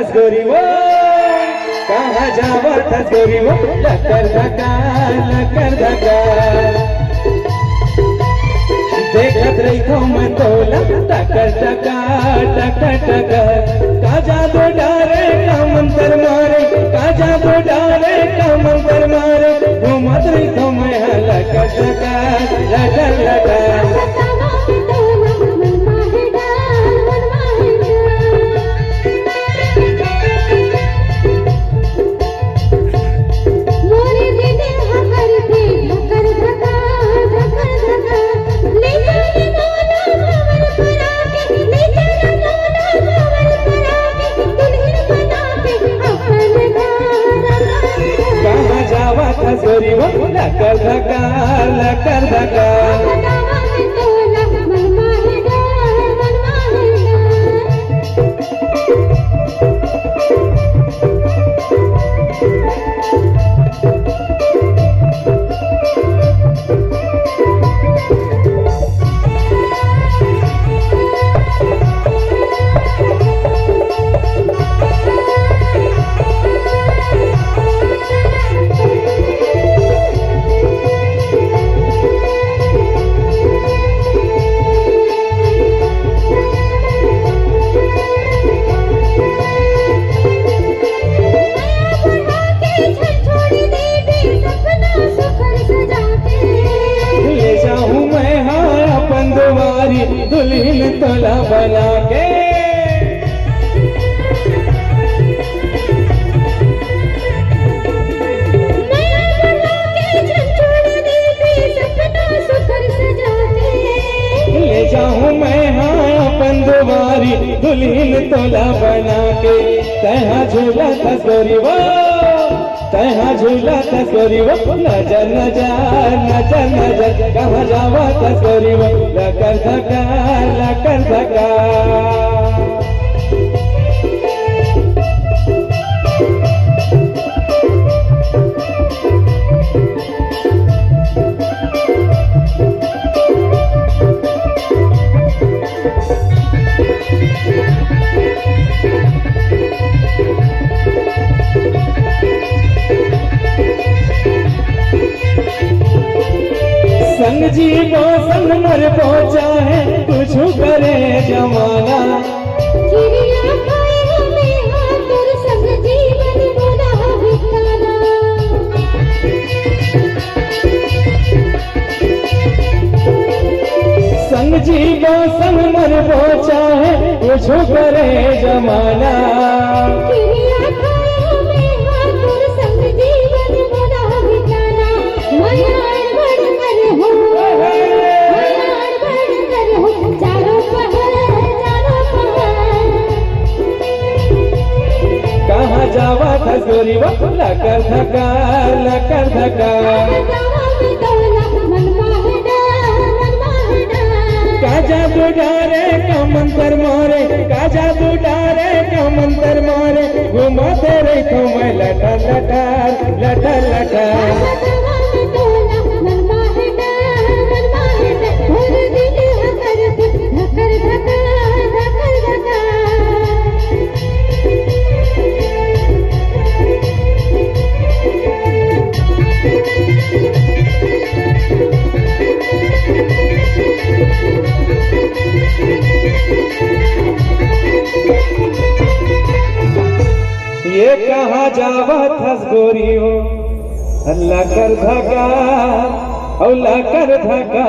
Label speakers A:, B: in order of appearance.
A: Thus गोरी वो, कहाँ जावत थस गोरी वो, लकर धका लकर धका। देखत रही थो मैं तोला टकर टका टकर टकर। का जादू डारे का मंत्र मारे, का जादू डारे का मंत्र मारे, घूमत रही थो मैं लकर टकर लकर लकर। गोरी वो लकर धका लकर धका। दुल्हन तोला बना के ले जाऊं मैं हाँ अपन दुआरी, दुल्हन तोला बना के। तहाँ झूला थस गोरी वो, तहाँ झूला थस गोरी वो, नजर नजर नजर नजर। कहाँ जावा थस गोरी वो, लकर धका लकर धका। संग जीवो संग मर पहुंचा है, कुछ करे जमाना। संग जीवन गुनाह बिताना। संग जीवो संग मर पहुंचा है, कुछ करे जमाना। जावा थस गोरी वो, लकर धका लकर धका। का जादू डारे का मंत्र मारे, का जादू डारे का मंत्र मारे, घुमाते रही तो मैं लटर लटर लटर लटर। ये कहाँ जावा थस गोरी हो, लकर धका और लकर धका।